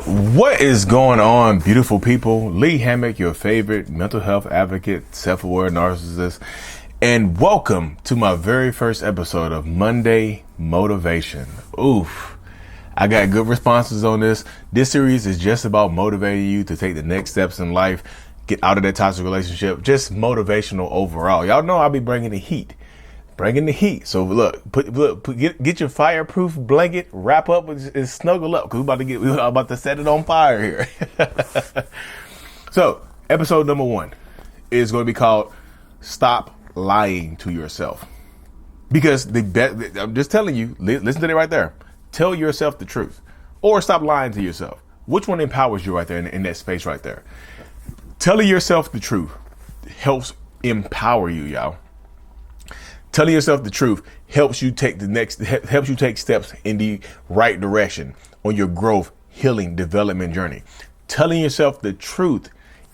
What is going on, beautiful people? Lee Hammock, your favorite mental health advocate, self-aware narcissist, and welcome to my very first episode of Monday Motivation. Oof. I got good responses on this. This series is just about motivating you to take the next steps in life, get out of that toxic relationship, just motivational overall. Y'all know I'll be bringing the heat. So look, get your fireproof blanket, wrap up and snuggle up, because we're about to set it on fire here. So episode number 1 is going to be called "Stop Lying to Yourself," because I'm just telling you, listen to that right there. Tell yourself the truth, or stop lying to yourself. Which one empowers you right there in that space right there? Telling yourself the truth helps empower you, y'all. Telling yourself the truth helps you take steps in the right direction on your growth, healing, development journey. Telling yourself the truth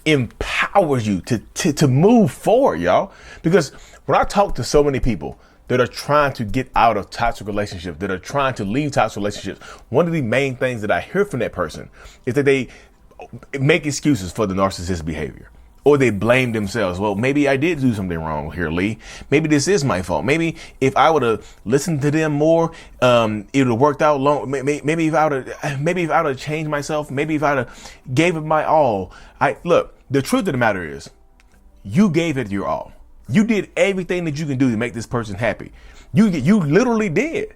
empowers you to move forward, y'all. Because when I talk to so many people that are trying to get out of toxic relationships, that are trying to leave toxic relationships, one of the main things that I hear from that person is that they make excuses for the narcissist behavior. Or they blame themselves. Well, maybe I did do something wrong here, Lee. Maybe this is my fault. Maybe if I would have listened to them more, it would have worked out long. Maybe if I would have changed myself. Maybe if I would have gave it my all. Look, the truth of the matter is, you gave it your all. You did everything that you can do to make this person happy. You literally did.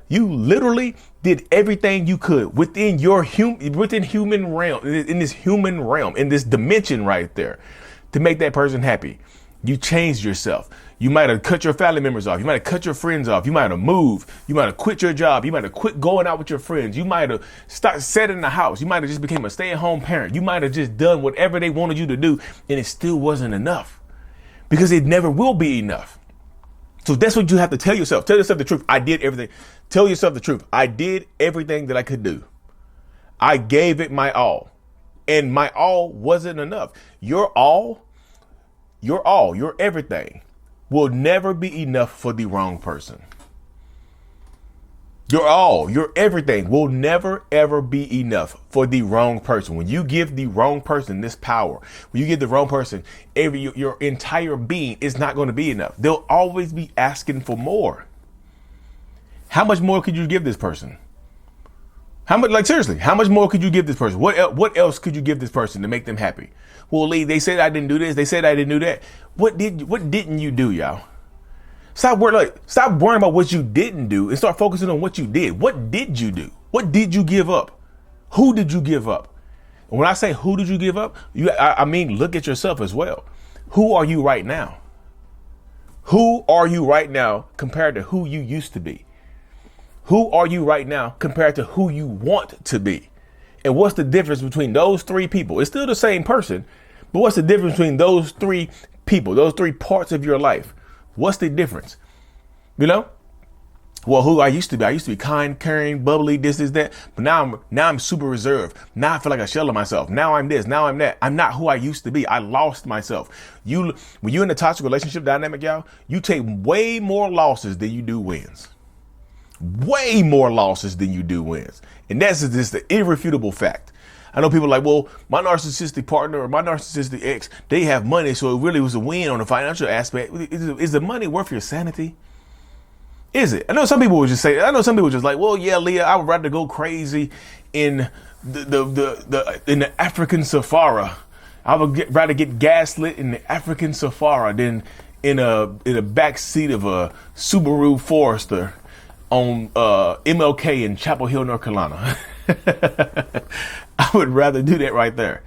You literally did everything you could within human realm, in this human realm, in this dimension right there, to make that person happy. You changed yourself. You might have cut your family members off. You might have cut your friends off. You might have moved. You might have quit your job. You might have quit going out with your friends. You might have started setting in the house. You might have just became a stay-at-home parent. You might have just done whatever they wanted you to do, and it still wasn't enough, because it never will be enough. So that's what you have to tell yourself. Tell yourself the truth. I did everything. Tell yourself the truth. I did everything that I could do. I gave it my all. And my all wasn't enough. Your everything will never be enough for the wrong person. Your everything will never, ever be enough for the wrong person. When you give the wrong person this power, when you give the wrong person your entire being, is not going to be enough. They'll always be asking for more. How much more could you give this person? Seriously, how much more could you give this person? What else could you give this person to make them happy? Well, Lee, they said I didn't do this. They said I didn't do that. What didn't you do, y'all? Stop worrying about what you didn't do and start focusing on what you did. What did you do? What did you give up? Who did you give up? And when I say who did you give up, I mean look at yourself as well. Who are you right now? Who are you right now compared to who you used to be? Who are you right now compared to who you want to be? And what's the difference between those 3 people? It's still the same person, but what's the difference between those 3 people, those 3 parts of your life? What's the difference? Well, who I used to be kind, caring, bubbly, this, that. But now I'm super reserved. Now I feel like a shell of myself. Now I'm this, now I'm that. I'm not who I used to be. I lost myself. When you're in a toxic relationship dynamic, y'all, you take way more losses than you do wins. Way more losses than you do wins. And that's just the irrefutable fact. I know people are like, well, my narcissistic partner or my narcissistic ex, they have money, so it really was a win on the financial aspect. Is the money worth your sanity? Is it? I know some people would just like, well, yeah, Leah, I would rather go crazy in the African Safari. I would rather get gaslit in the African Safari than in a back seat of a Subaru Forester on MLK in Chapel Hill, North Carolina. I would rather do that right there.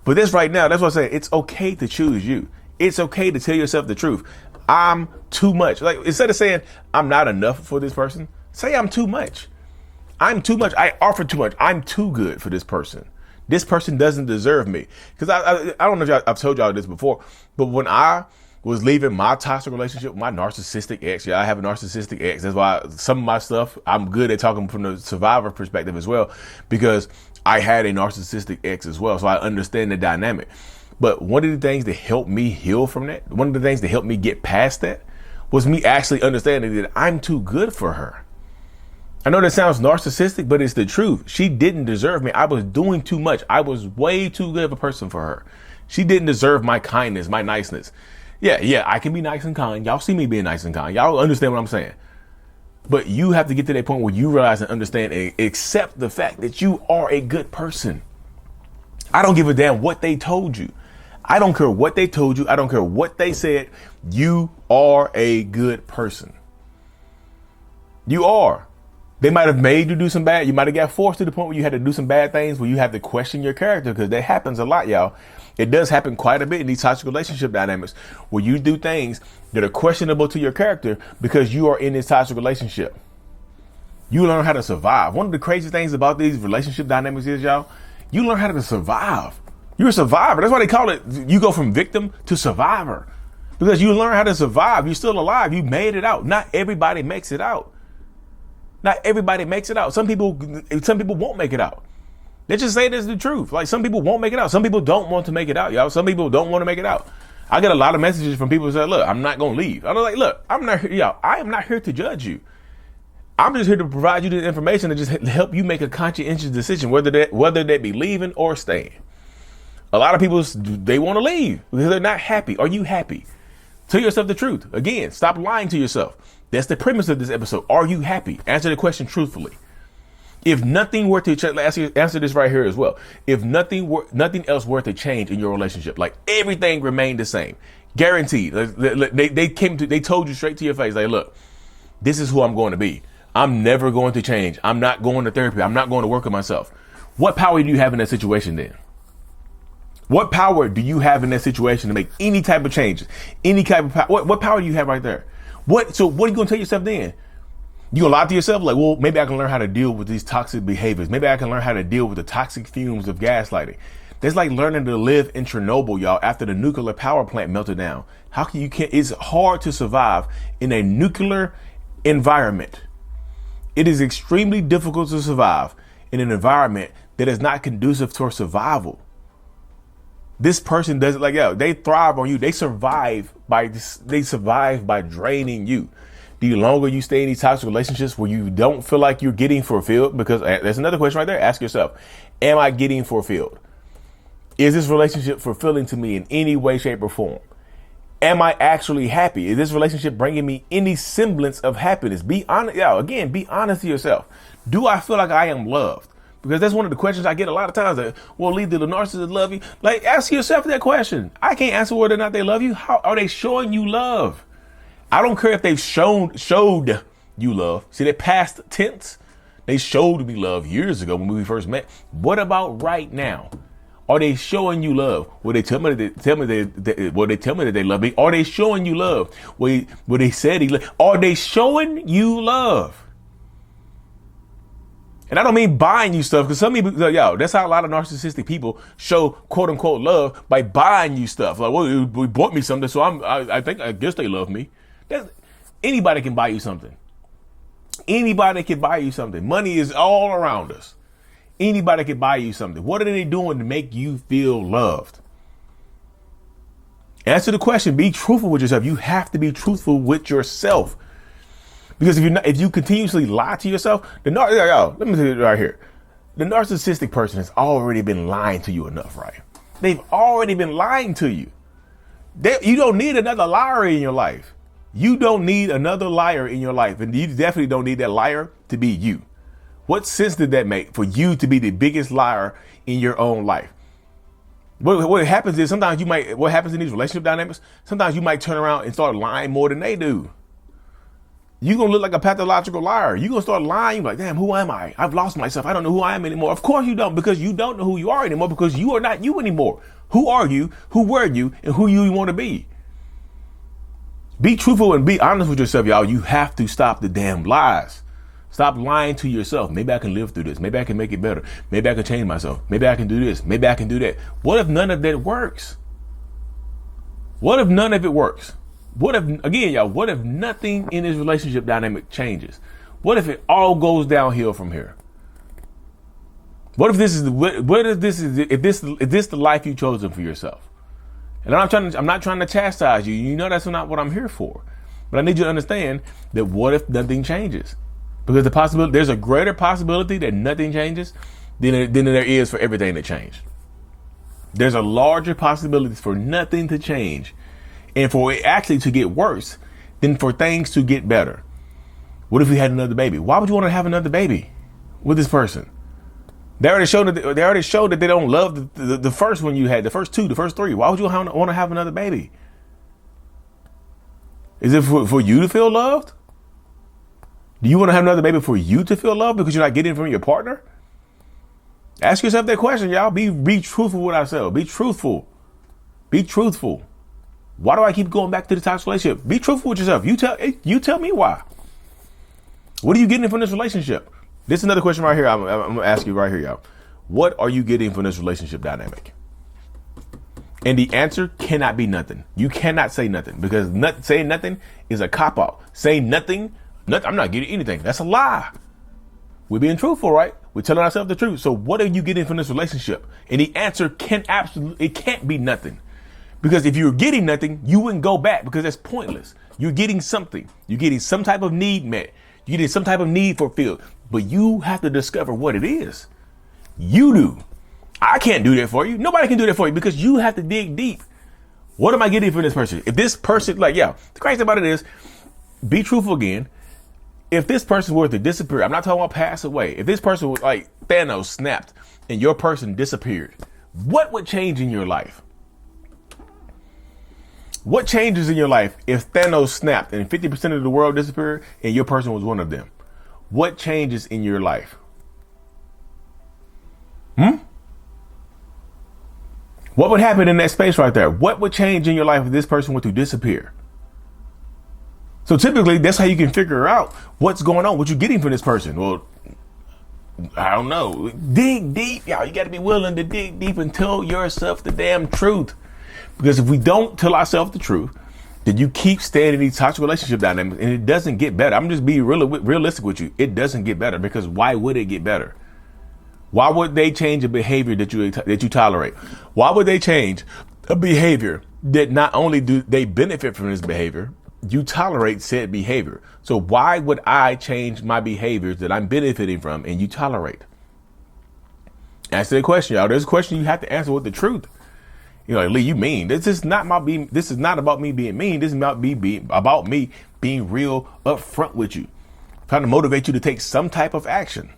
But this right now, that's what I'm saying. It's okay to choose you. It's okay to tell yourself the truth. I'm too much. Like, instead of saying I'm not enough for this person, say I'm too much. I'm too much. I offer too much. I'm too good for this person. This person doesn't deserve me. Because I don't know if I've told y'all this before, but when I was leaving my toxic relationship with my narcissistic ex. Yeah, I have a narcissistic ex. That's why some of my stuff, I'm good at talking from the survivor perspective as well, because I had a narcissistic ex as well. So I understand the dynamic. But one of the things that helped me heal from that, one of the things that helped me get past that, was me actually understanding that I'm too good for her. I know that sounds narcissistic, but it's the truth. She didn't deserve me. I was doing too much. I was way too good of a person for her. She didn't deserve my kindness, my niceness. Yeah, I can be nice and kind. Y'all see me being nice and kind. Y'all understand what I'm saying. But you have to get to that point where you realize and understand and accept the fact that you are a good person. I don't give a damn what they told you. I don't care what they told you. I don't care what they said. You are a good person. You are. They might have made you do some bad. You might have got forced to the point where you had to do some bad things where you have to question your character, because that happens a lot, y'all. It does happen quite a bit in these toxic relationship dynamics where you do things that are questionable to your character because you are in this toxic relationship. You learn how to survive. One of the crazy things about these relationship dynamics is, y'all, you learn how to survive. You're a survivor. That's why they call it, you go from victim to survivor, because you learn how to survive. You're still alive. You made it out. Not everybody makes it out. Not everybody makes it out. Some people won't make it out. Let's just say this is the truth. Like, some people won't make it out. Some people don't want to make it out, y'all. Some people don't want to make it out. I get a lot of messages from people who say, look, I'm not going to leave. I'm like, look, I am not here to judge you. I'm just here to provide you the information to just help you make a conscientious decision, whether that be leaving or staying. A lot of people, they want to leave because they're not happy. Are you happy? Tell yourself the truth. Again, stop lying to yourself. That's the premise of this episode. Are you happy? Answer the question truthfully. If nothing were to change, answer this right here as well. If nothing else were to change in your relationship, like everything remained the same, guaranteed. They told you straight to your face, like, look, this is who I'm going to be. I'm never going to change. I'm not going to therapy. I'm not going to work on myself. What power do you have in that situation then? What power do you have in that situation to make any type of changes? Any type of power? What power do you have right there? So what are you going to tell yourself then? You going to lie to yourself like, well, maybe I can learn how to deal with these toxic behaviors. Maybe I can learn how to deal with the toxic fumes of gaslighting. That's like learning to live in Chernobyl, y'all, after the nuclear power plant melted down. It's hard to survive in a nuclear environment. It is extremely difficult to survive in an environment that is not conducive to survival. This person does it like, they thrive on you. They survive by draining you. The longer you stay in these toxic relationships where you don't feel like you're getting fulfilled, because there's another question right there. Ask yourself, am I getting fulfilled? Is this relationship fulfilling to me in any way, shape, or form? Am I actually happy? Is this relationship bringing me any semblance of happiness? Be honest. Again, be honest to yourself. Do I feel like I am loved? Because that's one of the questions I get a lot of times. That, well, Lee, do the narcissist love you? Like, ask yourself that question. I can't answer whether or not they love you. How are they showing you love? I don't care if they've showed you love. See, that past tense, they showed me love years ago when we first met. What about right now? Are they showing you love? Will they tell me that they love me? Are they showing you love? Will they said are they showing you love? And I don't mean buying you stuff, because some people, that's how a lot of narcissistic people show quote unquote love, by buying you stuff. Like, well, we bought me something, so I guess they love me. Anybody can buy you something. Anybody can buy you something. Money is all around us. Anybody can buy you something. What are they doing to make you feel loved? Answer the question. Be truthful with yourself. You have to be truthful with yourself. Because if you continuously lie to yourself, let me say it right here. The narcissistic person has already been lying to you enough, right? They've already been lying to you. You don't need another liar in your life. You don't need another liar in your life. And you definitely don't need that liar to be you. What sense did that make for you to be the biggest liar in your own life? What happens is sometimes what happens in these relationship dynamics, sometimes you might turn around and start lying more than they do. You're going to look like a pathological liar. You're going to start lying. You're like, damn, who am I? I've lost myself. I don't know who I am anymore. Of course you don't, because you don't know who you are anymore, because you are not you anymore. Who are you? Who were you? And who you want to be? Be truthful and be honest with yourself, y'all. You have to stop the damn lies. Stop lying to yourself. Maybe I can live through this. Maybe I can make it better. Maybe I can change myself. Maybe I can do this. Maybe I can do that. What if none of that works? What if none of it works? What if nothing in this relationship dynamic changes? What if it all goes downhill from here? What if this is the life you've chosen for yourself? And I'm not trying to chastise you. You know that's not what I'm here for. But I need you to understand that what if nothing changes? Because there's a greater possibility that nothing changes than there is for everything to change. There's a larger possibility for nothing to change and for it actually to get worse than for things to get better. What if we had another baby? Why would you want to have another baby with this person? They already showed that they don't love the first one you had, the first two, the first three. Why would you want to have another baby? Is it for you to feel loved? Do you want to have another baby for you to feel loved because you're not getting it from your partner? Ask yourself that question, y'all. Be truthful with ourselves. Be truthful. Be truthful. Why do I keep going back to the toxic relationship? Be truthful with yourself. You tell me why. What are you getting from this relationship? This is another question right here. I'm going to ask you right here, y'all. What are you getting from this relationship dynamic? And the answer cannot be nothing. You cannot say nothing because saying nothing is a cop-out. Saying nothing, I'm not getting anything. That's a lie. We're being truthful, right? We're telling ourselves the truth. So what are you getting from this relationship? And the answer can't be nothing. Because if you're getting nothing, you wouldn't go back because that's pointless. You're getting something. You're getting some type of need met. You're getting some type of need fulfilled. But you have to discover what it is. You do. I can't do that for you. Nobody can do that for you because you have to dig deep. What am I getting from this person? If this person, the crazy about it is, be truthful again. If this person were to disappear, I'm not talking about pass away. If this person was like Thanos snapped and your person disappeared, what would change in your life? What changes in your life if Thanos snapped and 50% of the world disappeared and your person was one of them? What changes in your life? What would happen in that space right there? What would change in your life if this person were to disappear? So typically, that's how you can figure out what's going on, what you're getting from this person. Well, I don't know. Dig deep, y'all. You got to be willing to dig deep and tell yourself the damn truth. Because if we don't tell ourselves the truth, then you keep staying in these toxic relationship dynamics and it doesn't get better. I'm just being realistic with you. It doesn't get better because why would it get better? Why would they change a behavior that you tolerate? Why would they change a behavior that not only do they benefit from this behavior, you tolerate said behavior? So why would I change my behaviors that I'm benefiting from and you tolerate? Answer the question, y'all. There's a question you have to answer with the truth. Lee, you mean this is not about me being mean. This is about me being real upfront with you, trying to motivate you to take some type of action.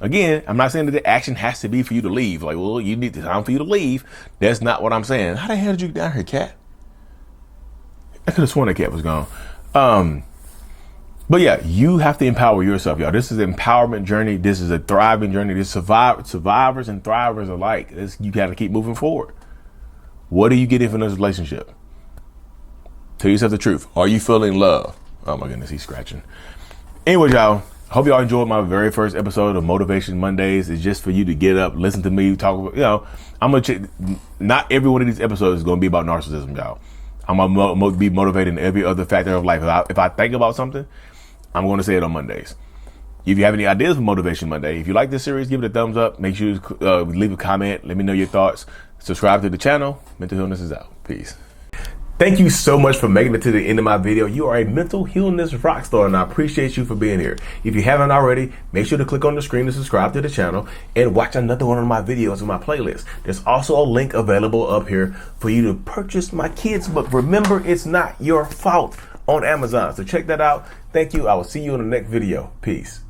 Again, I'm not saying that the action has to be for you to leave. Like, well, you need time for you to leave. That's not what I'm saying. How the hell did you get down here, Cat? I could have sworn that Cat was gone. But yeah, you have to empower yourself, y'all. This is an empowerment journey. This is a thriving journey. This survivors and thrivers alike. You got to keep moving forward. What are you getting from this relationship? Tell yourself the truth. Are you feeling love? Oh my goodness, he's scratching. Anyways, y'all, hope y'all enjoyed my very first episode of Motivation Mondays. It's just for you to get up, listen to me talk about, not every one of these episodes is going to be about narcissism, y'all. I'm going to be motivated in every other factor of life. If I think about something, I'm going to say it on Mondays. If you have any ideas for Motivation Monday, if you like this series, give it a thumbs up. Make sure you leave a comment. Let me know your thoughts. Subscribe to the channel. Mental Healness is out. Peace. Thank you so much for making it to the end of my video. You are a mental healness rock star, and I appreciate you for being here. If you haven't already, make sure to click on the screen to subscribe to the channel and watch another one of my videos in my playlist. There's also a link available up here for you to purchase my kids' book, Remember It's Not Your Fault, on Amazon. So check that out. Thank you. I will see you in the next video. Peace.